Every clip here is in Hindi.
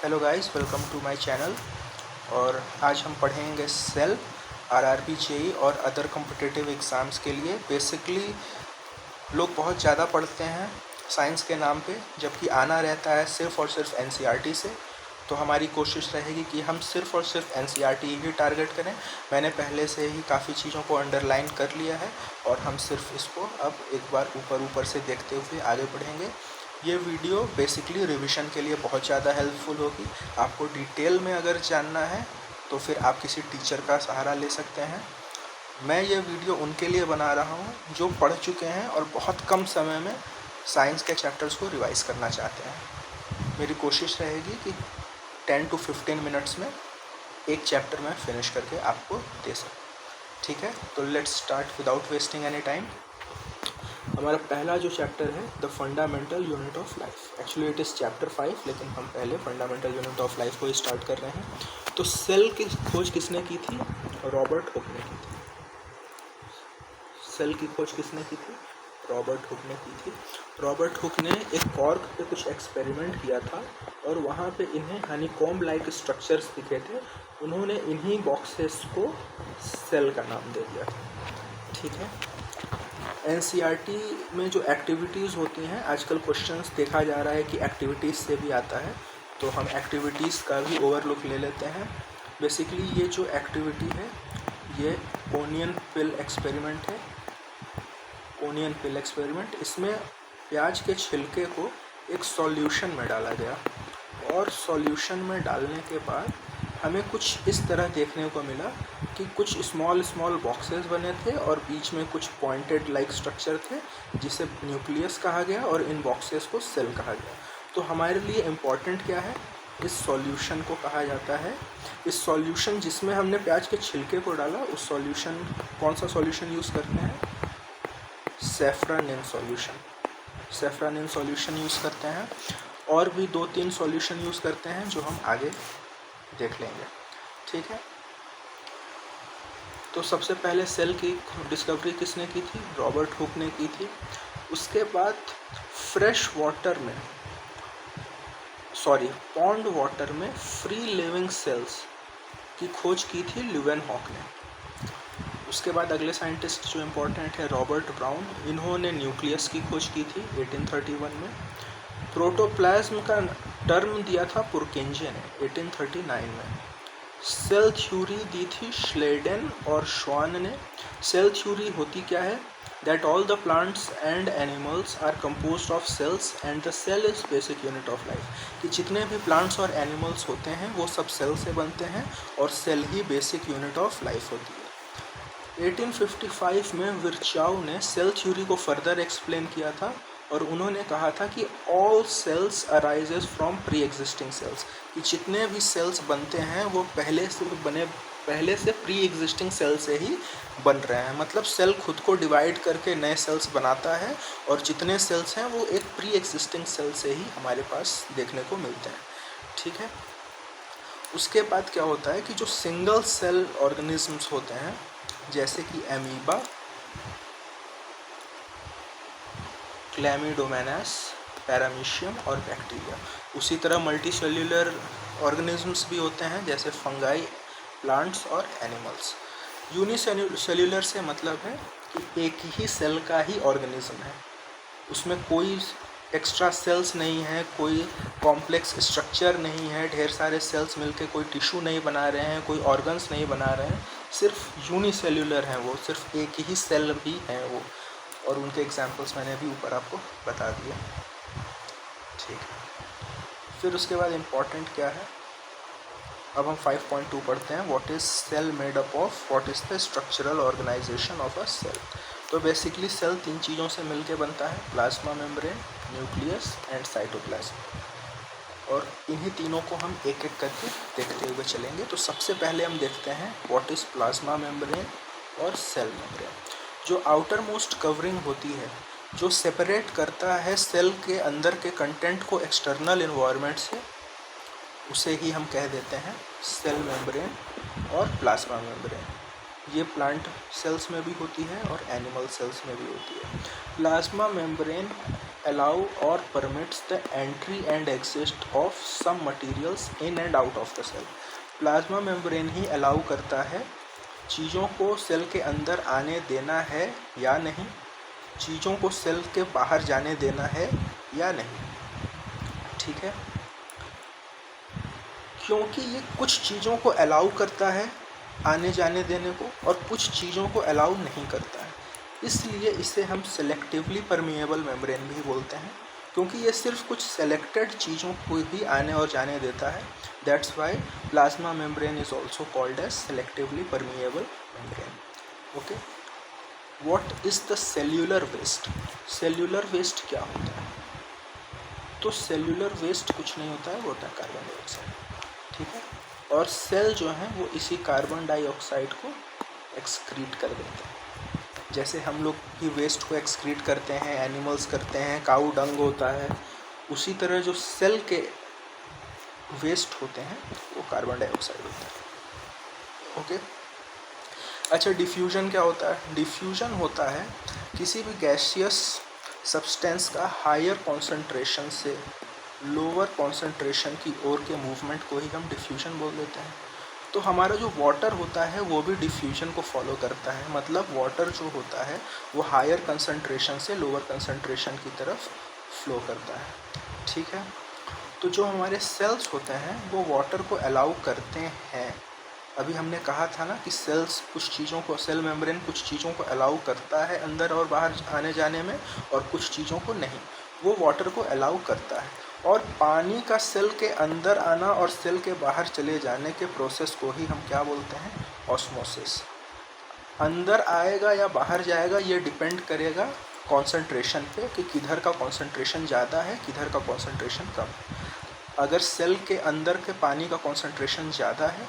Hello guys, welcome to my channel. और आज हम पढ़ेंगे सेल, आरआरबी, जेईई और अदर कॉम्पिटिटिव एग्ज़ाम्स के लिए। बेसिकली लोग बहुत ज़्यादा पढ़ते हैं साइंस के नाम पे, जबकि आना रहता है सिर्फ़ और सिर्फ एनसीईआरटी से। तो हमारी कोशिश रहेगी कि हम सिर्फ़ और सिर्फ एनसीईआरटी ही टारगेट करें। मैंने पहले से ही काफ़ी चीज़ों को अंडरलाइन कर लिया है और हम सिर्फ इसको अब एक बार ऊपर से देखते हुए आगे बढ़ेंगे। ये वीडियो बेसिकली रिवीजन के लिए बहुत ज़्यादा हेल्पफुल होगी। आपको डिटेल में अगर जानना है तो फिर आप किसी टीचर का सहारा ले सकते हैं। मैं ये वीडियो उनके लिए बना रहा हूँ जो पढ़ चुके हैं और बहुत कम समय में साइंस के चैप्टर्स को रिवाइज़ करना चाहते हैं। मेरी कोशिश रहेगी कि 10 to 15 मिनट्स में एक चैप्टर मैं फिनिश करके आपको दे सकूँ। ठीक है, तो let's start without wasting any time. हमारा पहला जो चैप्टर है the fundamental unit of life. Actually it is chapter 5, लेकिन हम पहले फंडामेंटल यूनिट ऑफ लाइफ को स्टार्ट कर रहे हैं। तो सेल की खोज किसने की थी? रॉबर्ट हुक ने की थी। सेल की खोज किसने की थी? रॉबर्ट हुक ने की थी। रॉबर्ट हुक ने एक कॉर्क पे कुछ एक्सपेरिमेंट किया था और वहाँ पे इन्हें हनीकॉम्ब लाइक स्ट्रक्चर्स दिखे थे। उन्होंने इन्हीं बॉक्सेस को सेल का नाम दे दिया था। ठीक है, एनसीईआरटी में जो एक्टिविटीज़ होती हैं, आजकल क्वेश्चंस देखा जा रहा है कि एक्टिविटीज़ से भी आता है, तो हम एक्टिविटीज़ का भी ओवरलुक ले लेते हैं। बेसिकली ये जो एक्टिविटी है ये ओनियन पिल एक्सपेरिमेंट है। ओनियन पिल एक्सपेरिमेंट, इसमें प्याज के छिलके को एक सॉल्यूशन में डाला गया और सॉल्यूशन में डालने के बाद हमें कुछ इस तरह देखने को मिला कि कुछ स्मॉल बॉक्सेस बने थे और बीच में कुछ पॉइंटेड लाइक स्ट्रक्चर थे जिसे न्यूक्लियस कहा गया और इन बॉक्सेस को सेल कहा गया। तो हमारे लिए इम्पॉर्टेंट क्या है? इस सॉल्यूशन को कहा जाता है। इस सॉल्यूशन जिसमें हमने प्याज के छिलके को डाला, उस सॉल्यूशन, कौन सा सॉल्यूशन यूज़ करते हैं? सेफ्रानिन सॉल्यूशन। सेफ्रानिन सॉल्यूशन यूज़ करते हैं और भी 2-3 सॉल्यूशन यूज़ करते हैं जो हम आगे देख लेंगे। ठीक है, तो सबसे पहले सेल की डिस्कवरी किसने की थी? रॉबर्ट हुक ने की थी। उसके बाद फ्रेश वाटर में, पॉन्ड वाटर में फ्री लिविंग सेल्स की खोज की थी ल्यूवेनहॉक ने। उसके बाद अगले साइंटिस्ट जो इम्पोर्टेंट है, रॉबर्ट ब्राउन, इन्होंने न्यूक्लियस की खोज की थी 1831 में। प्रोटोप्लाज्म का टर्म दिया था पुरकिंजे ने 1839 में। सेल थ्योरी दी थी श्लेडेन और श्वान ने। सेल थ्योरी होती क्या है? That all the plants and animals are composed of cells and the cell is basic unit of life. कि जितने भी प्लांट्स और एनिमल्स होते हैं वो सब सेल से बनते हैं और सेल ही बेसिक यूनिट ऑफ लाइफ होती है। 1855 में विर्चाउ ने सेल थ्योरी को फर्दर एक्सप्लेन किया था और उन्होंने कहा था कि all cells arises from pre existing cells. कि जितने भी सेल्स बनते हैं वो पहले से प्री एग्जिस्टिंग सेल से ही बन रहे हैं। मतलब सेल खुद को डिवाइड करके नए सेल्स बनाता है और जितने सेल्स हैं वो एक प्री एग्जिस्टिंग सेल से ही हमारे पास देखने को मिलते हैं। ठीक है, उसके बाद क्या होता है कि जो सिंगल सेल ऑर्गेनिजम्स होते हैं जैसे कि एमीबा, क्लैमिडोमोनास, पैरामीशियम और बैक्टीरिया, उसी तरह मल्टी सेल्यूलर ऑर्गेनिजम्स भी होते हैं जैसे फंगाई, प्लांट्स और एनिमल्स। यूनिसेल्यूलर से मतलब है कि एक ही सेल का ही ऑर्गेनिज्म है, उसमें कोई एक्स्ट्रा सेल्स नहीं है, कोई कॉम्प्लेक्स स्ट्रक्चर नहीं है, ढेर सारे सेल्स मिलके कोई टिश्यू नहीं बना रहे हैं, कोई ऑर्गन्स नहीं बना रहे हैं, सिर्फ यूनिसेल्यूलर हैं वो, सिर्फ एक ही सेल भी हैं वो। और उनके एग्जांपल्स मैंने भी ऊपर आपको बता दिया। ठीक है, फिर उसके बाद इम्पॉर्टेंट क्या है? अब हम 5.2 पढ़ते हैं। What is cell made up of? What is the structural organization of a cell? तो बेसिकली सेल 3 चीज़ों से मिलके बनता है, plasma membrane, nucleus and cytoplasm. और इन्हीं तीनों को हम एक एक करके देखते हुए चलेंगे। तो सबसे पहले हम देखते हैं व्हाट इज़ प्लाज्मा मेम्ब्रेन और सेल मेम्ब्रेन। जो आउटर मोस्ट कवरिंग होती है, जो सेपरेट करता है सेल के अंदर के कंटेंट को एक्सटर्नल इन्वायरमेंट से, उसे ही हम कह देते हैं सेल मेम्ब्रेन और प्लाज्मा मेम्ब्रेन। ये प्लांट सेल्स में भी होती है और एनिमल सेल्स में भी होती है। Plasma membrane allow or permits the entry and exit of some materials in and out of the cell. Plasma membrane he allow करता है चीज़ों को सेल के अंदर आने देना है या नहीं, चीज़ों को सेल के बाहर जाने देना है या नहीं, ठीक है। क्योंकि ये कुछ चीज़ों को अलाउ करता है आने जाने देने को और कुछ चीज़ों को अलाउ नहीं करता है, इसलिए इसे हम सेलेक्टिवली परमिएबल मेम्ब्रेन भी बोलते हैं, क्योंकि ये सिर्फ कुछ सेलेक्टेड चीज़ों को ही आने और जाने देता है। That's why plasma membrane is also called as selectively permeable membrane. Okay, what is the cellular waste? Cellular waste क्या होता है? तो सेल्यूलर वेस्ट कुछ नहीं होता है, वो होता है कार्बन डाइऑक्साइड, ठीक है। और सेल जो है वो इसी कार्बन डाइऑक्साइड को एक्सक्रीट कर देते हैं। जैसे हम लोग की वेस्ट को एक्सक्रीट करते हैं, एनिमल्स करते हैं, काऊ डंग होता है, उसी तरह जो सेल के वेस्ट होते हैं वो कार्बन डाइऑक्साइड होता है। ओके, अच्छा, डिफ्यूजन क्या होता है? डिफ्यूजन होता है किसी भी गैसियस सब्सटेंस का हायर कॉन्सेंट्रेशन से लोअर कॉन्सेंट्रेशन की ओर के मूवमेंट को ही हम डिफ्यूजन बोल देते हैं। तो हमारा जो वाटर होता है वो भी डिफ्यूजन को फॉलो करता है, मतलब वाटर जो होता है वो हायर कंसंट्रेशन से लोअर कंसंट्रेशन की तरफ फ्लो करता है, ठीक है। तो जो हमारे सेल्स होते हैं वो वाटर को अलाउ करते हैं। अभी हमने कहा था ना कि सेल्स कुछ चीज़ों को, सेल मेम्ब्रेन कुछ चीज़ों को अलाउ करता है अंदर और बाहर आने जाने में, और कुछ चीज़ों को नहीं, वो वाटर को अलाउ करता है। और पानी का सेल के अंदर आना और सेल के बाहर चले जाने के प्रोसेस को ही हम क्या बोलते हैं? ऑस्मोसिस। अंदर आएगा या बाहर जाएगा ये डिपेंड करेगा कॉन्सेंट्रेशन पे कि किधर का कॉन्सेंट्रेशन ज़्यादा है, किधर का कॉन्सेंट्रेशन कम। अगर सेल के अंदर के पानी का कॉन्सेंट्रेशन ज़्यादा है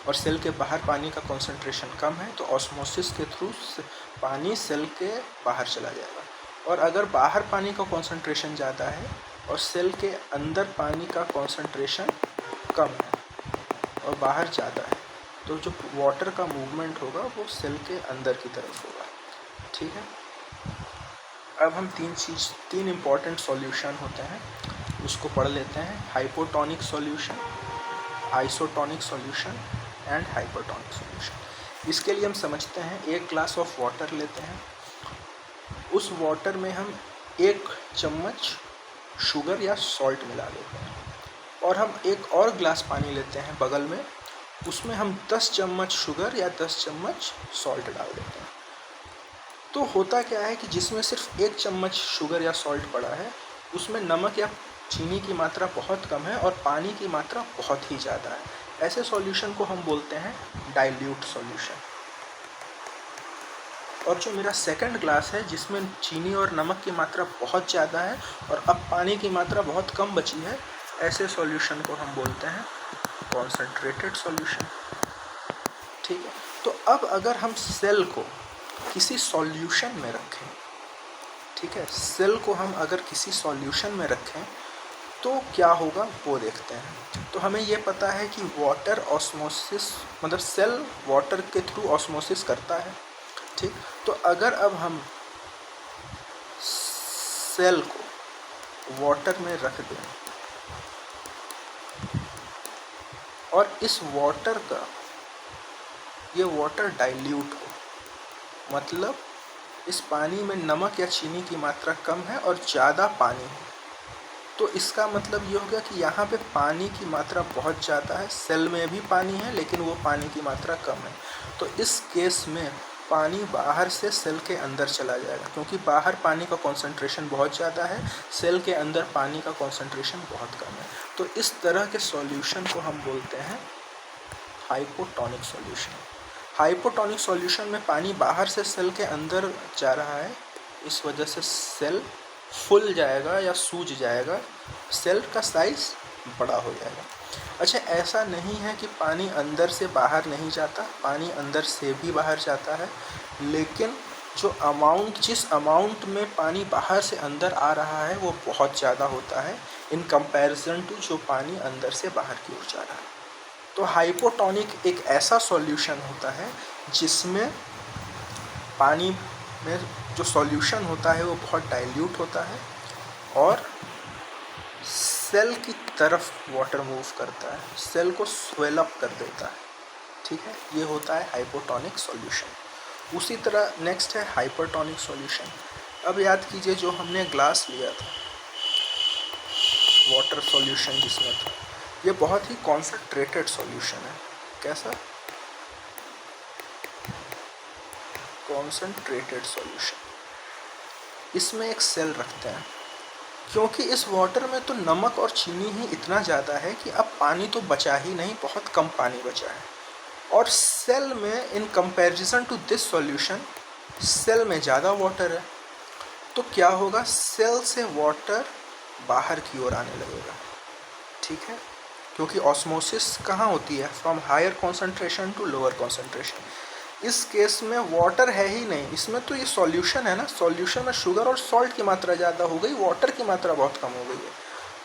और सेल के बाहर पानी का कॉन्सेंट्रेशन कम है तो ऑस्मोसिस के थ्रू पानी सेल के बाहर चला जाएगा। और अगर बाहर पानी का कॉन्सेंट्रेशन ज़्यादा है और सेल के अंदर पानी का कॉन्सेंट्रेशन कम है और बाहर ज़्यादा है, तो जो वाटर का मूवमेंट होगा वो सेल के अंदर की तरफ होगा, ठीक है। अब हम तीन इम्पॉर्टेंट सॉल्यूशन होते हैं, उसको पढ़ लेते हैं। Hypotonic solution, isotonic solution and hypertonic solution. इसके लिए हम समझते हैं, एक ग्लास ऑफ वाटर लेते हैं, उस वाटर में हम 1 चम्मच शुगर या सॉल्ट मिला देते हैं, और हम एक और ग्लास पानी लेते हैं बगल में, उसमें हम 10 चम्मच शुगर या 10 चम्मच सॉल्ट डाल देते हैं। तो होता क्या है कि जिसमें सिर्फ 1 चम्मच शुगर या सॉल्ट पड़ा है उसमें नमक या चीनी की मात्रा बहुत कम है और पानी की मात्रा बहुत ही ज़्यादा है। ऐसे सॉल्यूशन को हम बोलते हैं डाइल्यूट सॉल्यूशन। और जो मेरा सेकंड ग्लास है जिसमें चीनी और नमक की मात्रा बहुत ज़्यादा है और अब पानी की मात्रा बहुत कम बची है, ऐसे सॉल्यूशन को हम बोलते हैं कॉन्सेंट्रेटेड सॉल्यूशन, ठीक है। तो अब अगर हम सेल को किसी सॉल्यूशन में रखें, ठीक है, सेल को हम अगर किसी सॉल्यूशन में रखें तो क्या होगा वो देखते हैं। तो हमें ये पता है कि वाटर ऑस्मोसिस, मतलब सेल वाटर के थ्रू ऑस्मोसिस करता है, ठीक। तो अगर अब हम सेल को वाटर में रख दें और इस वाटर का, ये वाटर डाइल्यूट हो, मतलब इस पानी में नमक या चीनी की मात्रा कम है और ज़्यादा पानी है, तो इसका मतलब ये हो गया कि यहाँ पे पानी की मात्रा बहुत ज़्यादा है, सेल में भी पानी है लेकिन वो पानी की मात्रा कम है। तो इस केस में पानी बाहर से सेल के अंदर चला जाएगा, क्योंकि बाहर पानी का कॉन्सेंट्रेशन बहुत ज़्यादा है, सेल के अंदर पानी का कॉन्सेंट्रेशन बहुत कम है। तो इस तरह के सॉल्यूशन को हम बोलते हैं हाइपोटोनिक सॉल्यूशन। हाइपोटोनिक सॉल्यूशन में पानी बाहर से सेल के अंदर जा रहा है, इस वजह से सेल फूल जाएगा या सूज जाएगा, सेल का साइज़ बड़ा हो जाएगा। अच्छा, ऐसा नहीं है कि पानी अंदर से बाहर नहीं जाता, पानी अंदर से भी बाहर जाता है, लेकिन जो अमाउंट, जिस अमाउंट में पानी बाहर से अंदर आ रहा है वो बहुत ज़्यादा होता है इन कंपैरिजन टू जो पानी अंदर से बाहर की ओर जा रहा है। तो हाइपोटोनिक एक ऐसा सॉल्यूशन होता है जिसमें पानी में जो सॉल्यूशन होता है वो बहुत डाइल्यूट होता है और सेल की तरफ वाटर मूव करता है, सेल को स्वेल अप कर देता है, ठीक है। ये होता है हाइपोटोनिक सॉल्यूशन। उसी तरह नेक्स्ट है हाइपरटोनिक सॉल्यूशन। अब याद कीजिए जो हमने ग्लास लिया था वाटर सॉल्यूशन जिसमें था, ये बहुत ही कॉन्सेंट्रेटेड सॉल्यूशन है। कैसा? Concentrated solution. इसमें एक सेल रखते हैं, क्योंकि इस वाटर में तो नमक और चीनी ही इतना ज़्यादा है कि अब पानी तो बचा ही नहीं, बहुत कम पानी बचा है। और सेल में in comparison to this solution, cell में ज़्यादा वाटर है, तो क्या होगा, सेल से वाटर बाहर की ओर आने लगेगा, ठीक है। क्योंकि ऑस्मोसिस कहाँ होती है, from higher concentration to lower concentration. इस केस में वाटर है ही नहीं, इसमें तो ये सॉल्यूशन है ना, सॉल्यूशन में शुगर और सॉल्ट की मात्रा ज़्यादा हो गई, वाटर की मात्रा बहुत कम हो गई है।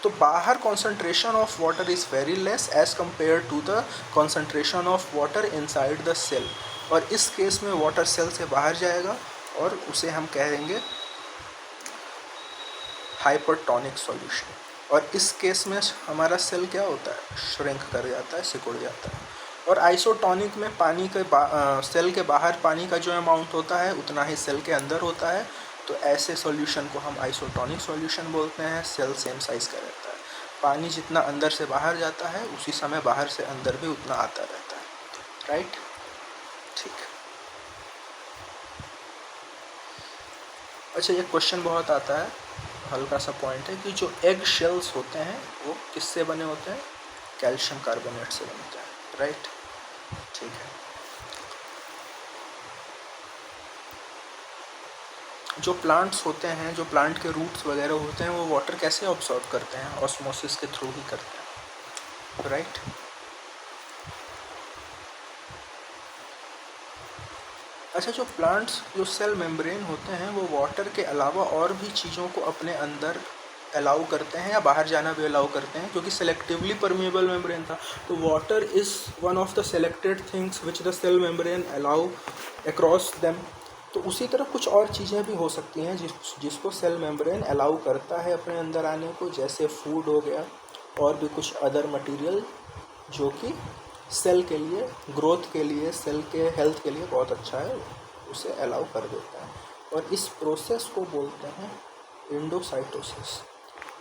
तो बाहर concentration of water is very less as compare to the concentration of water inside the cell. और इस केस में वाटर सेल से बाहर जाएगा और उसे हम कहेंगे हाइपरटोनिक सॉल्यूशन। और इस केस में हमारा सेल क्या होता है, श्रिंक कर जाता है, सिकुड़ जाता है। और आइसोटोनिक में पानी के सेल के बाहर पानी का जो अमाउंट होता है उतना ही सेल के अंदर होता है, तो ऐसे सॉल्यूशन को हम आइसोटोनिक सॉल्यूशन बोलते हैं। सेल सेम साइज़ का रहता है, पानी जितना अंदर से बाहर जाता है उसी समय बाहर से अंदर भी उतना आता रहता है, राइट, ठीक। अच्छा, ये क्वेश्चन बहुत आता है, हल्का सा पॉइंट है कि जो एग शेल्स होते हैं वो किससे बने होते हैं, कैल्शियम कार्बोनेट से बनते हैं, राइट, ठीक है। जो प्लांट्स होते हैं, जो प्लांट के रूट्स वगैरह होते हैं, वो वाटर कैसे ऑब्जॉर्ब करते हैं, ऑस्मोसिस के थ्रू ही करते हैं, राइट। अच्छा, जो प्लांट्स जो सेल मेम्ब्रेन होते हैं वो वाटर के अलावा और भी चीज़ों को अपने अंदर अलाउ करते हैं या बाहर जाना भी अलाउ करते हैं, क्योंकि सेलेक्टिवली परमिएबल मेम्ब्रेन था। तो water is one of the selected things which the cell membrane allow across them. तो उसी तरह कुछ और चीज़ें भी हो सकती हैं जिसको सेल मेम्ब्रेन अलाउ करता है अपने अंदर आने को, जैसे फूड हो गया और भी कुछ अदर मटेरियल जो कि सेल के लिए, ग्रोथ के लिए, सेल के हेल्थ के लिए बहुत अच्छा है, उसे अलाउ कर देता है। और इस प्रोसेस को बोलते हैं एंडोसाइटोसिस।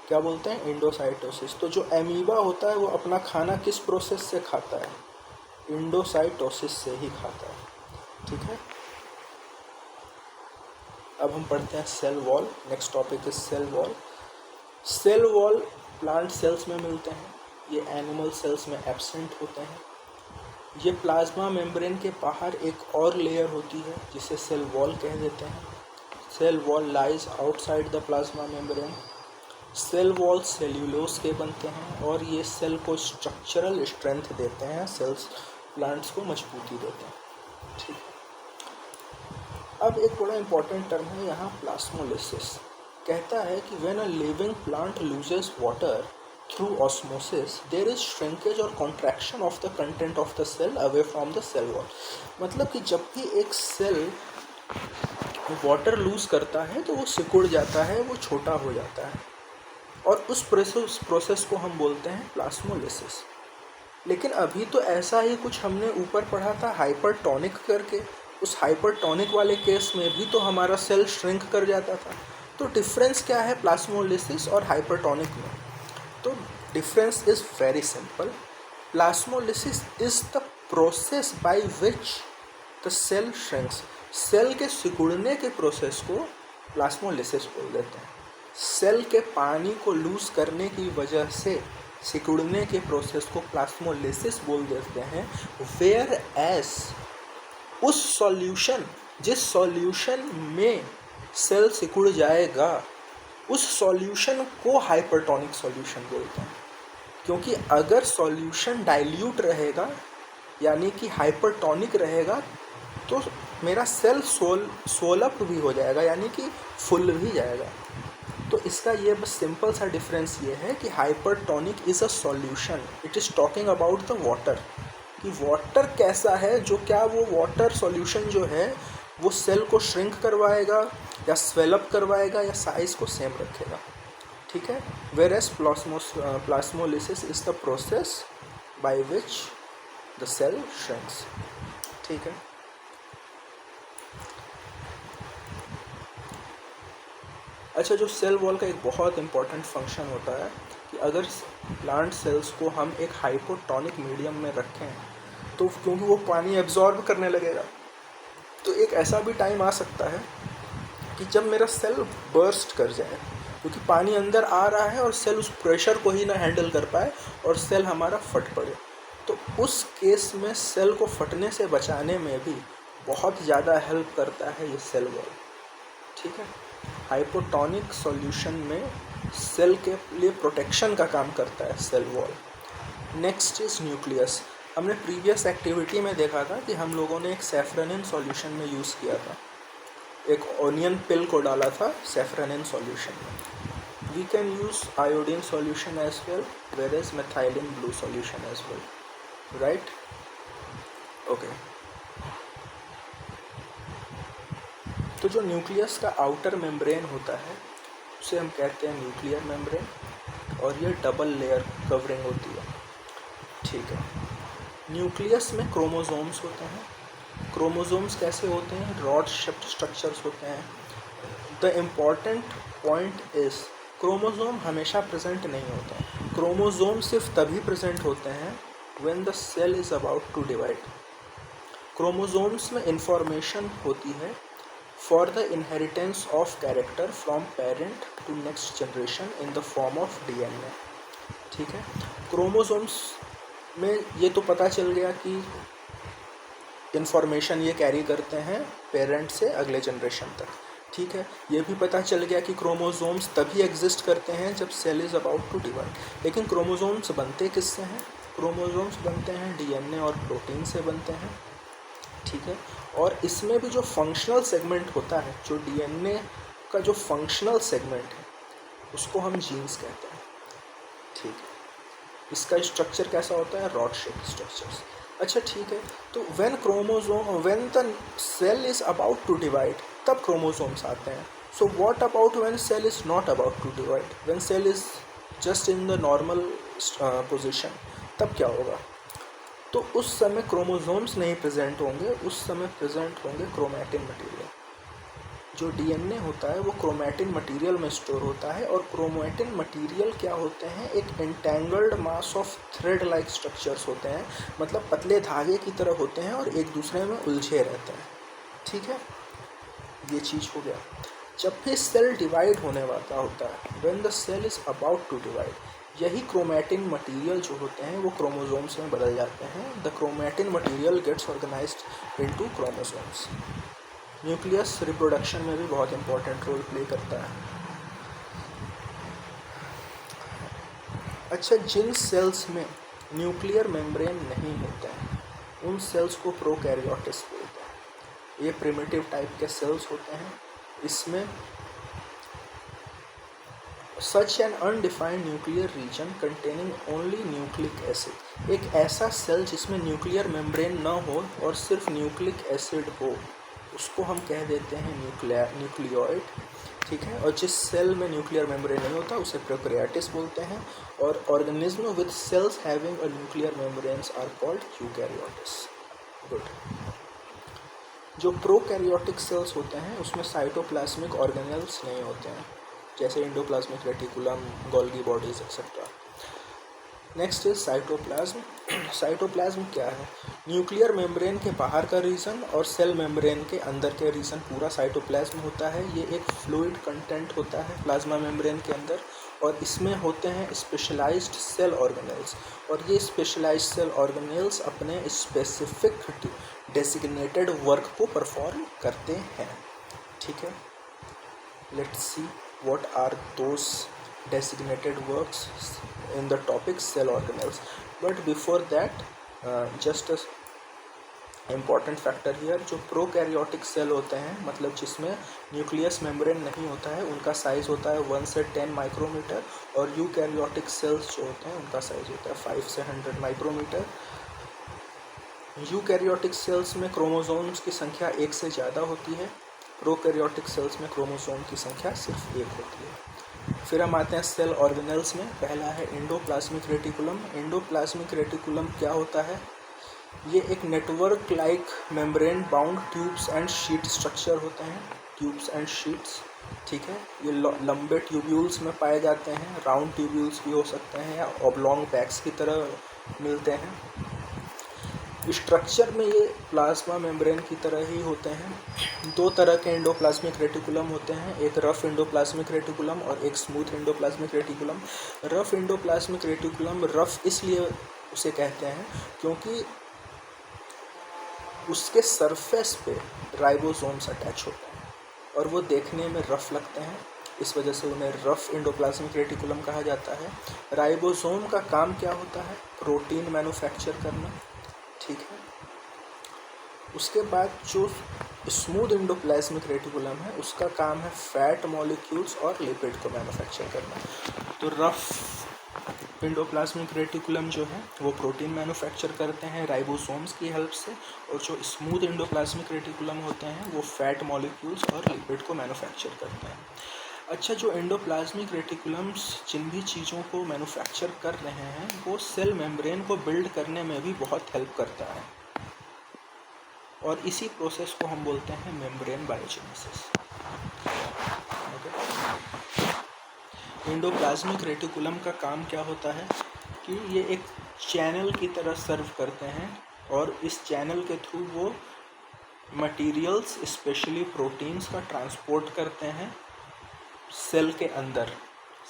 क्या बोलते हैं, एंडोसाइटोसिस। तो जो एमीबा होता है वो अपना खाना किस प्रोसेस से खाता है, एंडोसाइटोसिस से ही खाता है, ठीक है। अब हम पढ़ते हैं cell wall. Next topic is cell wall. Cell wall plant cells में मिलते हैं, ये एनिमल सेल्स में एब्सेंट होते हैं। ये प्लाज्मा मेम्ब्रेन के बाहर एक और लेयर होती है जिसे सेल वॉल कह देते हैं। Cell wall lies outside the plasma membrane. Cell wall cellulose के बनते हैं और ये सेल को स्ट्रक्चरल स्ट्रेंथ देते हैं, सेल्स प्लांट्स को मजबूती देते हैं, ठीक है। अब एक बड़ा इंपॉर्टेंट टर्म है यहाँ, प्लास्मोलिसिस। कहता है कि when a living plant loses water through osmosis there is shrinkage और contraction of the content of the cell away from the cell wall. मतलब कि जब भी एक सेल वाटर लूज करता है तो वो सिकुड़ जाता है, वो छोटा हो जाता है, और उस प्रोसेस को हम बोलते हैं प्लास्मोलिसिस। लेकिन अभी तो ऐसा ही कुछ हमने ऊपर पढ़ा था हाइपरटोनिक करके, उस हाइपरटोनिक वाले केस में भी तो हमारा सेल श्रिंक कर जाता था। तो डिफरेंस क्या है प्लास्मोलिसिस और हाइपरटोनिक में? तो difference is very simple. Plasmolysis is the process by which the cell shrinks. Cell के सिकुड़ने के प्रोसेस को प्लास्मोलिसिस बोल देते हैं। सेल के पानी को लूज करने की वजह से सिकुड़ने के प्रोसेस को प्लास्मोलिसिस बोल देते हैं। वेयर एज उस सॉल्यूशन, जिस सॉल्यूशन में सेल सिकुड़ जाएगा, उस सॉल्यूशन को हाइपरटोनिक सॉल्यूशन बोलते हैं। क्योंकि अगर सॉल्यूशन डाइल्यूट रहेगा यानी कि हाइपरटोनिक रहेगा तो मेरा सेल सोलअप भी हो जाएगा, यानी कि फुल भी जाएगा। तो इसका ये बस सिंपल सा डिफरेंस ये है कि hypertonic is a solution, it is talking about the water, कि वाटर कैसा है, जो क्या वो वाटर सॉल्यूशन जो है वो सेल को श्रिंक करवाएगा या स्वेलअप करवाएगा या साइज़ को सेम रखेगा। ठीक है। Whereas plasmolysis is the process by which the cell shrinks. ठीक है। अच्छा, जो सेल वॉल का एक बहुत इंपॉर्टेंट फंक्शन होता है कि अगर प्लांट सेल्स को हम एक हाइपोटोनिक मीडियम में रखें तो क्योंकि वो पानी एब्जॉर्ब करने लगेगा, तो एक ऐसा भी टाइम आ सकता है कि जब मेरा सेल बर्स्ट कर जाए, क्योंकि पानी अंदर आ रहा है और सेल उस प्रेशर को ही ना हैंडल कर पाए और सेल हमारा फट पड़े। तो उस केस में सेल को फटने से बचाने में भी बहुत ज़्यादा हेल्प करता है ये सेल वॉल। ठीक है। हाइपोटोनिक सॉल्यूशन में सेल के लिए प्रोटेक्शन का काम करता है cell wall. Next is nucleus. हमने प्रीवियस एक्टिविटी में देखा था कि हम लोगों ने एक सैफ्रनिन सॉल्यूशन में यूज़ किया था, एक ऑनियन पिल को डाला था सैफ्रनिन सॉल्यूशन में। We can use iodine solution as well, whereas methylene blue solution as well, right. Okay. तो जो न्यूक्लियस का आउटर मेम्ब्रेन होता है उसे हम कहते हैं न्यूक्लियर मेम्ब्रेन, और ये डबल लेयर कवरिंग होती है। ठीक है। न्यूक्लियस में क्रोमोसोम्स होते हैं। क्रोमोसोम्स कैसे होते हैं? रॉड शेप्ड स्ट्रक्चर्स होते हैं। The important point is chromosome हमेशा प्रेजेंट नहीं होते हैं। क्रोमोसोम सिर्फ तभी प्रेजेंट होते हैं when the cell is about to divide. Chromosomes में इंफॉर्मेशन होती है for the inheritance of character from parent to next generation in the form of DNA. ठीक है। क्रोमोसोम्स में ये तो पता चल गया कि इन्फॉर्मेशन ये कैरी करते हैं पेरेंट से अगले जनरेशन तक। ठीक है। ये भी पता चल गया कि क्रोमोसोम्स तभी एग्जिस्ट करते हैं जब cell is about to divide. लेकिन क्रोमोसोम्स बनते किससे हैं? क्रोमोसोम्स बनते हैं डीएनए और प्रोटीन से बनते हैं। ठीक है। और इसमें भी जो फंक्शनल सेगमेंट होता है, जो डीएनए का जो फंक्शनल सेगमेंट है उसको हम जीन्स कहते हैं। ठीक है। इसका स्ट्रक्चर कैसा होता है? Rod shape structures. अच्छा, ठीक है। तो when the cell is about to divide तब क्रोमोसोम्स आते हैं। So what about when cell is not about to divide? When cell is just in the normal position, तब क्या होगा? तो उस समय क्रोमोसोम्स नहीं प्रेजेंट होंगे, उस समय प्रेजेंट होंगे क्रोमैटिन मटेरियल। जो डीएनए होता है वो क्रोमैटिन मटेरियल में स्टोर होता है, और क्रोमैटिन मटेरियल क्या होते हैं? एक entangled mass of thread like structures होते हैं, मतलब पतले धागे की तरह होते हैं और एक दूसरे में उलझे रहते हैं। ठीक है। ये चीज़ हो गया। जब भी सेल डिवाइड होने वाला होता है, when the cell is about to divide, यही क्रोमैटिन मटेरियल जो होते हैं वो क्रोमोसोम्स में बदल जाते हैं। The chromatin material gets organized into chromosomes. Nucleus reproduction में भी बहुत इंपॉर्टेंट रोल प्ले करता है। अच्छा, जिन सेल्स में न्यूक्लियर मेम्ब्रेन नहीं होता है उन सेल्स को प्रोकैरियोटिस बोलते हैं। ये प्रिमिटिव टाइप के सेल्स होते हैं। इसमें such an undefined nuclear region containing only nucleic acid. एक ऐसा सेल जिसमें न्यूक्लियर मेम्ब्रेन न हो और सिर्फ न्यूक्लिक एसिड हो, उसको हम कह देते हैं न्यूक्लियोइड। ठीक है। और जिस सेल में न्यूक्लियर मेम्ब्रेन नहीं होता उसे प्रोकैरियोटिस बोलते हैं। और organism with cells having a nuclear membranes are called eukaryotes. Good. जो प्रोकैरियोटिक सेल्स होते हैं उसमें साइटोप्लाज्मिक ऑर्गेनेल्स नहीं होते हैं, जैसे endoplasmic reticulum, Golgi bodies etcetera. Next is cytoplasm. Cytoplasm क्या है? न्यूक्लियर मेम्ब्रेन के बाहर का रीजन और सेल मेम्ब्रेन के अंदर के रीजन पूरा साइटोप्लाज्म होता है। ये एक फ्लूइड कंटेंट होता है प्लाज्मा मेम्ब्रेन के अंदर, और इसमें होते हैं स्पेशलाइज्ड सेल ऑर्गेनेल्स, और ये स्पेशलाइज्ड सेल ऑर्गेनेल्स अपने स्पेसिफिक डेसिग्नेटेड वर्क को परफॉर्म करते हैं। ठीक है। Let's see what are those designated works in the topic cell organelles. But before that, just a important factor here, जो प्रोकैरियोटिक सेल होते हैं, मतलब जिसमें न्यूक्लियस मेम्ब्रेन नहीं होता है, उनका साइज़ होता है 1 से 10 माइक्रोमीटर, और यूकैरियोटिक सेल्स जो होते हैं उनका साइज़ होता है 5 से 100 माइक्रोमीटर। यूकैरियोटिक सेल्स में क्रोमोसोम्स की संख्या 1 से ज़्यादा होती है। प्रोकैरियोटिक सेल्स में क्रोमोसोम की संख्या सिर्फ 1 होती है। फिर हम आते हैं सेल ऑर्गेनेल्स में। पहला है एंडोप्लाज्मिक रेटिकुलम। एंडोप्लाज्मिक रेटिकुलम क्या होता है? ये एक network like membrane bound tubes and sheet structure होते हैं, ट्यूब्स एंड शीट्स, ठीक है। ये लंबे ट्यूब्यूल्स में पाए जाते हैं, राउंड ट्यूब्यूल्स भी हो सकते हैं या ऑब्लॉन्ग बैग्स की तरह मिलते हैं। स्ट्रक्चर में ये प्लाज्मा मेम्ब्रेन की तरह ही होते हैं। दो तरह के एंडोप्लाज्मिक रेटिकुलम होते हैं, एक रफ एंडोप्लाज्मिक रेटिकुलम और एक smooth endoplasmic reticulum. Rough endoplasmic reticulum rough इसलिए उसे कहते हैं क्योंकि उसके सरफेस पे राइबोसोम्स अटैच होते हैं और वो देखने में रफ लगते हैं, इस वजह से उन्हें रफ एंडोप्लाज्मिक रेटिकुलम कहा जाता है। राइबोसोम का काम क्या होता है? प्रोटीन मैन्युफैक्चर करना, ठीक है। उसके बाद जो स्मूथ एंडोप्लाज्मिक रेटिकुलम है उसका काम है फैट मॉलिक्यूल्स और लिपिड को मैन्युफैक्चर करना। तो रफ एंडोप्लाज्मिक रेटिकुलम जो है वो प्रोटीन मैन्युफैक्चर करते हैं राइबोसोम्स की हेल्प से, और जो स्मूथ एंडोप्लाज्मिक रेटिकुलम होते हैं वो फैट मॉलिक्यूल्स और लिपिड को मैन्युफैक्चर करते हैं। अच्छा, जो एंडोप्लाज्मिक रेटिकुलम्स जिन भी चीज़ों को मैन्युफैक्चर कर रहे हैं वो सेल मेम्ब्रेन को बिल्ड करने में भी बहुत हेल्प करता है, और इसी प्रोसेस को हम बोलते हैं मेम्ब्रेन बायोजेनेसिस। एंडोप्लाज्मिक रेटिकुलम का काम क्या होता है कि ये एक चैनल की तरह सर्व करते हैं, और इस चैनल के थ्रू वो मटेरियल्स स्पेशली प्रोटीन्स का ट्रांसपोर्ट करते हैं सेल के अंदर,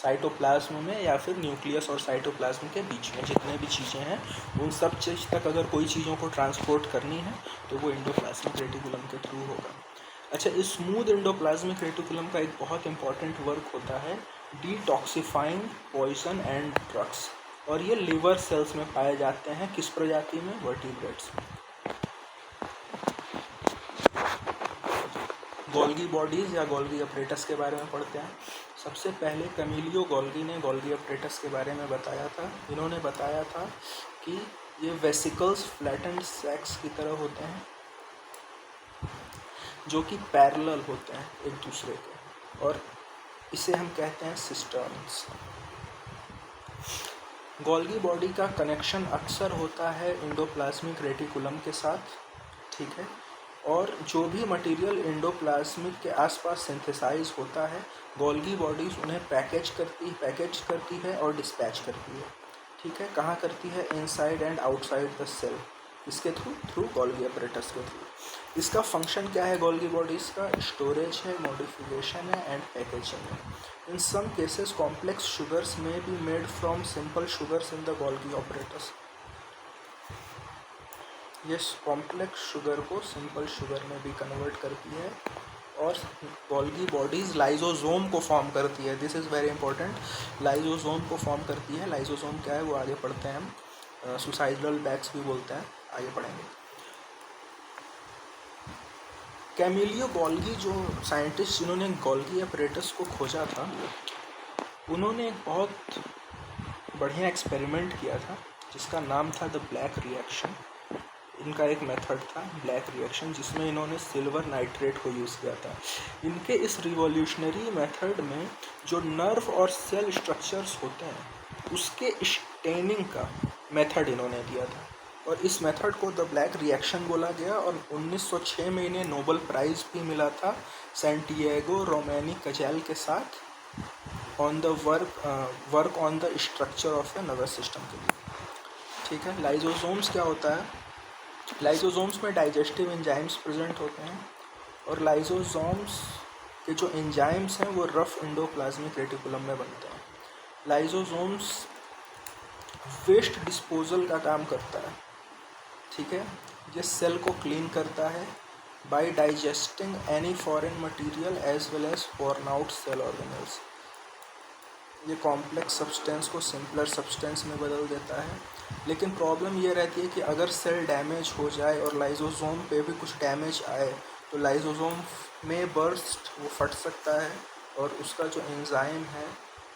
साइटोप्लाज्म में या फिर न्यूक्लियस और साइटोप्लाज्म के बीच में जितने भी चीज़ें हैं उन सब चीज़ तक अगर कोई चीज़ों को ट्रांसपोर्ट करनी है तो वो एंडोप्लाज्मिक रेटिकुलम के थ्रू होगा। अच्छा, इस स्मूथ एंडोप्लाज्मिक रेटिकुलम का एक बहुत इंपॉर्टेंट वर्क होता है डिटॉक्सिफाइंग पॉइजन एंड ड्रग्स, और ये लिवर सेल्स में पाए जाते हैं। किस प्रजाति में? वर्टिब्रेट्स। गोल्गी बॉडीज़ या गोल्गी अपरेटस के बारे में पढ़ते हैं। सबसे पहले कैमिलियो गोल्गी ने गोल्गी अपरेटस के बारे में बताया था। इन्होंने बताया था कि ये वेसिकल्स फ्लैटेंड सैक्स की तरह होते हैं जो कि पैरेलल होते हैं एक दूसरे के, और इसे हम कहते हैं सिस्टर्न्स। गोल्गी बॉडी का कनेक्शन अक्सर होता है एंडोप्लाज्मिक रेटिकुलम के साथ, ठीक है, और जो भी मटेरियल एंडोप्लाज्मिक के आसपास सिंथेसाइज होता है गोल्गी बॉडीज़ उन्हें पैकेज करती है और डिस्पैच करती है, ठीक है। कहाँ करती है? Inside and outside the cell. इसके थ्रू गोल्गी अपरेटस के थ्रू। इसका फंक्शन क्या है गोल्गी बॉडीज़ का? स्टोरेज है, मॉडिफिकेशन है एंड पैकेजिंग है। In some cases complex sugars में be made from simple sugars in the Golgi apparatus. ये कॉम्प्लेक्स शुगर को सिंपल शुगर में भी कन्वर्ट करती है, और गोल्गी बॉडीज़ लाइजोसोम को फॉर्म करती है। This is very important, lysosome को फॉर्म करती है। लाइजोसोम क्या है वो आगे पढ़ते हैं हम, सुसाइडल बैग्स भी बोलते हैं, आगे पढ़ेंगे। कैमिलियो गोल्गी जो साइंटिस्ट जिन्होंने गोल्गी अपरेटस को खोजा था उन्होंने एक बहुत बढ़िया एक्सपेरिमेंट किया था जिसका नाम था द ब्लैक रिएक्शन। इनका एक मेथड था ब्लैक रिएक्शन जिसमें इन्होंने सिल्वर नाइट्रेट को यूज़ किया था। इनके इस रिवॉल्यूशनरी मेथड में जो नर्व और सेल स्ट्रक्चर्स होते हैं उसके स्टेनिंग का मेथड इन्होंने दिया था, और इस मेथड को द ब्लैक रिएक्शन बोला गया, और 1906 में इन्हें नोबेल प्राइज़ भी मिला था सैंटियागो रोमैनी कजेल के साथ on the work on the structure of the nervous system के लिए, ठीक है। लाइजोसोम्स क्या होता है? लाइजोसोम्स में डाइजेस्टिव एंजाइम्स प्रेजेंट होते हैं, और लाइजोसोम्स के जो एंजाइम्स हैं वो रफ एंडोप्लाज्मिक रेटिकुलम में बनते हैं। लाइजोसोम्स वेस्ट डिस्पोजल का काम करता है, ठीक है। ये सेल को क्लीन करता है by digesting any foreign material as well as burn out cell organelles. ये कॉम्प्लेक्स सब्सटेंस को सिंपलर सब्सटेंस में बदल देता है, लेकिन प्रॉब्लम ये रहती है कि अगर सेल डैमेज हो जाए और लाइजोसोम पे भी कुछ डैमेज आए तो लाइजोसोम में बर्स्ट वो फट सकता है, और उसका जो एंजाइम है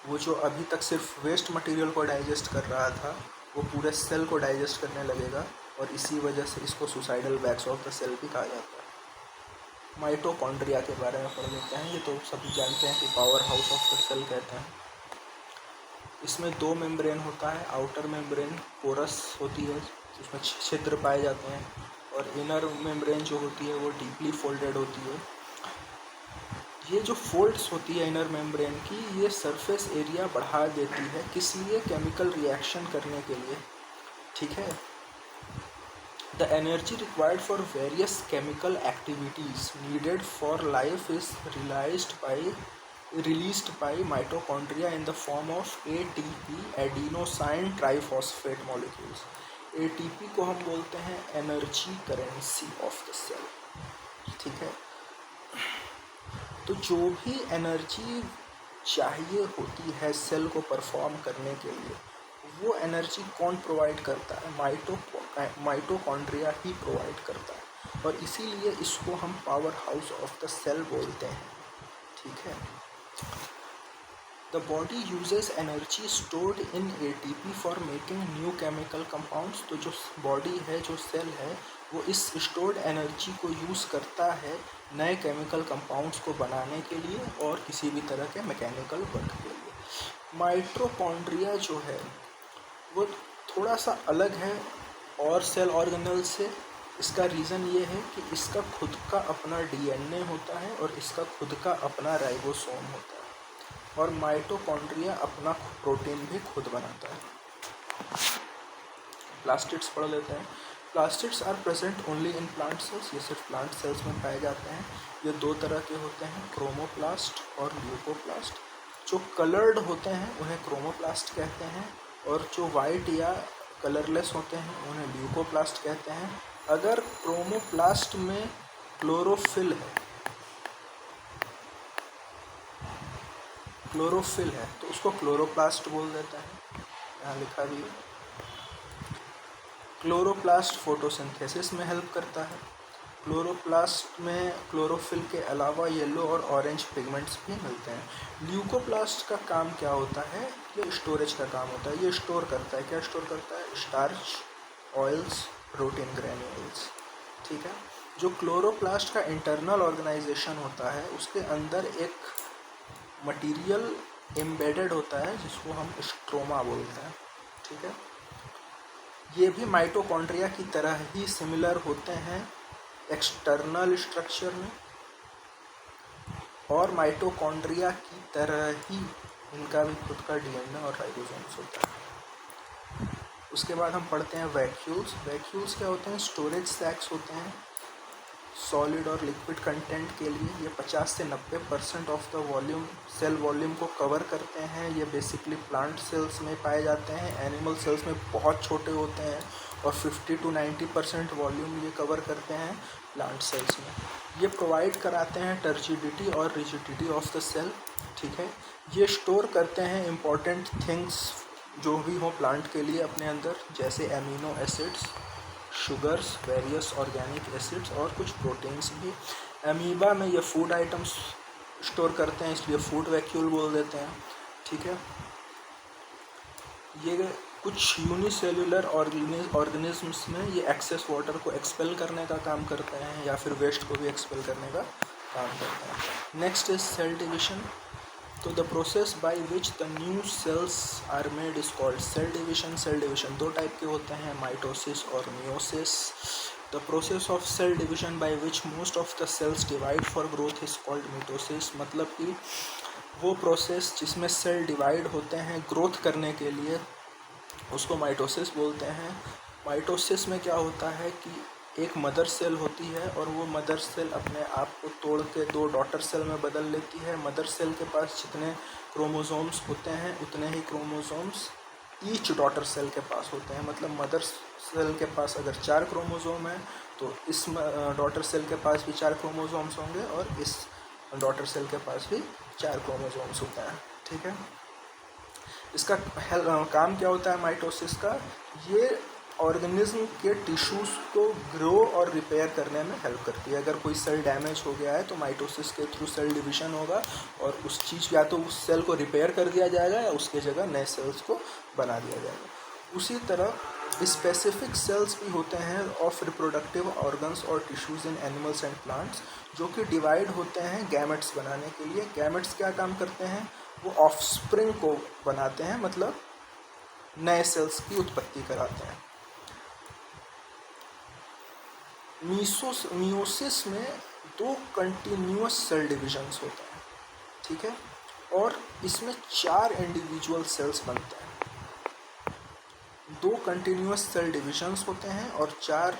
वो जो अभी तक सिर्फ वेस्ट मटेरियल को डाइजेस्ट कर रहा था वो पूरे सेल को डाइजेस्ट करने लगेगा, और इसी वजह से इसको suicidal bags of the cell भी कहा जाता है। माइटोकॉन्ड्रिया के बारे में पढ़ लेते हैं। ये तो सभी जानते हैं कि power house of the cell कहते हैं। इसमें दो मेम्ब्रेन होता है, आउटर मेम्ब्रेन पोरस होती है, उसमें छिद्र पाए जाते हैं, और इनर मेम्ब्रेन जो होती है वो डीपली फोल्डेड होती है। ये जो फोल्ड्स होती है इनर मेम्ब्रेन की, ये सरफेस एरिया बढ़ा देती है, किस लिए? केमिकल रिएक्शन करने के लिए, ठीक है। The energy required for various chemical activities needed for life is released by mitochondria in the form of ATP, adenosine triphosphat molecules। ATP को हम बोलते हैं energy currency of the cell, ठीक है। तो जो भी एनर्जी चाहिए होती है सेल को परफॉर्म करने के लिए, वो एनर्जी कौन प्रोवाइड करता है? माइटोकॉन्ड्रिया ही प्रोवाइड करता है, और इसीलिए इसको हम power house of the cell बोलते हैं, ठीक है। The body uses energy stored in ATP for making new chemical compounds। तो जो बॉडी है, जो सेल है, वो इस स्टोर्ड एनर्जी को यूज़ करता है नए केमिकल कंपाउंड्स को बनाने के लिए और किसी भी तरह के मैकेनिकल वर्क के लिए। माइटोकॉन्ड्रिया जो है वो थोड़ा सा अलग है और सेल ऑर्गेनल से। इसका रीज़न ये है कि इसका खुद का अपना DNA होता है और इसका खुद का अपना राइबोसोम होता है, और माइटोकॉन्ड्रिया अपना प्रोटीन भी खुद बनाता है। प्लास्टिड्स पढ़ लेते हैं। Plastids are present only in plant cells. ये सिर्फ प्लांट सेल्स में पाए जाते हैं। ये दो तरह के होते हैं, क्रोमोप्लास्ट और ल्यूकोप्लास्ट। जो कलर्ड होते हैं उन्हें क्रोमोप्लास्ट कहते हैं, और जो वाइट या कलरलेस होते हैं उन्हें ल्यूकोप्लास्ट कहते हैं। अगर क्रोमोप्लास्ट में क्लोरोफिल है तो उसको क्लोरोप्लास्ट बोल देते हैं। यहाँ लिखा भी है। क्लोरोप्लास्ट फोटोसिंथेसिस में हेल्प करता है। क्लोरोप्लास्ट में क्लोरोफिल के अलावा येलो और ऑरेंज पिगमेंट्स भी मिलते हैं। ल्यूकोप्लास्ट का काम क्या होता है? ये स्टोरेज का काम होता है। ये स्टोर करता है, क्या स्टोर करता है? स्टार्च, ऑयल्स, प्रोटीन ग्रैन्यूल्स, ठीक है। जो क्लोरोप्लास्ट का इंटरनल ऑर्गेनाइजेशन होता है, उसके अंदर एक मटेरियल एम्बेडेड होता है जिसको हम स्ट्रोमा बोलते हैं, ठीक है। ये भी माइटोकॉन्ड्रिया की तरह ही सिमिलर होते हैं एक्सटर्नल स्ट्रक्चर में, और माइटोकॉन्ड्रिया की तरह ही इनका भी खुद का DNA और राइबोसोम्स होता है। उसके बाद हम पढ़ते हैं वैक्यूल्स। वैक्यूल्स क्या होते हैं? स्टोरेज सैक्स होते हैं सॉलिड और लिक्विड कंटेंट के लिए। ये 50 से 90% of the volume, cell volume को कवर करते हैं। ये बेसिकली प्लांट सेल्स में पाए जाते हैं। एनिमल सेल्स में बहुत छोटे होते हैं, और 50 to 90% वॉल्यूम ये कवर करते हैं प्लांट सेल्स में। ये प्रोवाइड कराते हैं टर्जिडिटी और रिजिडिटी ऑफ द सेल, ठीक है। ये स्टोर करते हैं इम्पॉर्टेंट थिंग्स जो भी हो प्लांट के लिए अपने अंदर, जैसे amino acids, sugars, various organic acids और कुछ प्रोटीन्स भी। अमीबा में ये फूड आइटम्स स्टोर करते हैं, इसलिए फूड वैक्यूल बोल देते हैं, ठीक है। ये कुछ यूनिसेल्युलर ऑर्गेनिज्म्स में ये एक्सेस वाटर को एक्सपेल करने का काम करते हैं, या फिर वेस्ट को भी एक्सपेल करने का काम करते हैं। Next is cell division. तो the process by which the new cells are made is called cell division. Cell division दो टाइप के होते हैं, माइटोसिस और meiosis. The process of cell division by which most of the cells divide for growth is called mitosis. मतलब कि वो प्रोसेस जिसमें सेल डिवाइड होते हैं ग्रोथ करने के लिए, उसको माइटोसिस बोलते हैं। माइटोसिस में क्या होता है कि एक मदर सेल होती है, और वो मदर सेल अपने आप को तोड़ के दो डॉटर सेल में बदल लेती है। मदर सेल के पास जितने क्रोमोसोम्स होते हैं उतने ही क्रोमोसोम्स ईच डॉटर सेल के पास होते हैं। मतलब मदर सेल के पास अगर 4 क्रोमोसोम है तो इस डॉटर सेल के पास भी 4 क्रोमोसोम्स होंगे, और इस डॉटर सेल के पास भी 4 क्रोमोसोम्स होते हैं, ठीक है। इसका काम क्या होता है माइटोसिस का? ये ऑर्गेनिज्म के टिश्यूज़ को ग्रो और रिपेयर करने में हेल्प करती है। अगर कोई सेल डैमेज हो गया है तो माइटोसिस के थ्रू सेल डिवीजन होगा, और उस चीज़ या तो उस सेल को रिपेयर कर दिया जाएगा या उसके जगह नए सेल्स को बना दिया जाएगा। उसी तरह स्पेसिफिक सेल्स भी होते हैं ऑफ रिप्रोडक्टिव ऑर्गन्स और tissues in animals and plants, जो कि डिवाइड होते हैं गैमेट्स बनाने के लिए। गैमेट्स क्या काम करते हैं? वो ऑफस्प्रिंग को बनाते हैं, मतलब नए सेल्स की उत्पत्ति कराते हैं। मियोसिस में 2 कंटिन्यूअस सेल डिविजन्स होते हैं, ठीक है, और इसमें 4 इंडिविजुअल सेल्स बनते हैं। 2 कंटिन्यूअस सेल डिविजन्स होते हैं और 4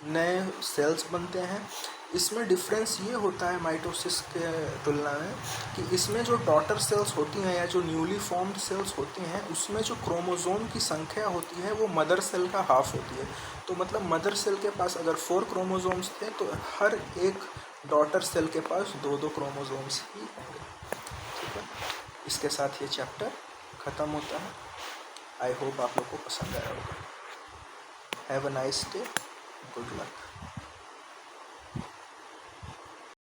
नए सेल्स बनते हैं। इसमें डिफरेंस ये होता है माइटोसिस के तुलना में कि इसमें जो डॉटर सेल्स होती हैं या जो न्यूली फॉर्म्ड सेल्स होती हैं, उसमें जो क्रोमोसोम की संख्या होती है वो मदर सेल का हाफ होती है। तो मतलब मदर सेल के पास अगर 4 क्रोमोसोम्स थे तो हर एक डॉटर सेल के पास 2-2 क्रोमोसोम्स ही होंगे, ठीक है। इसके साथ ये चैप्टर ख़त्म होता है। आई होप आप लोग को पसंद आया होगा। Have a nice day, good luck.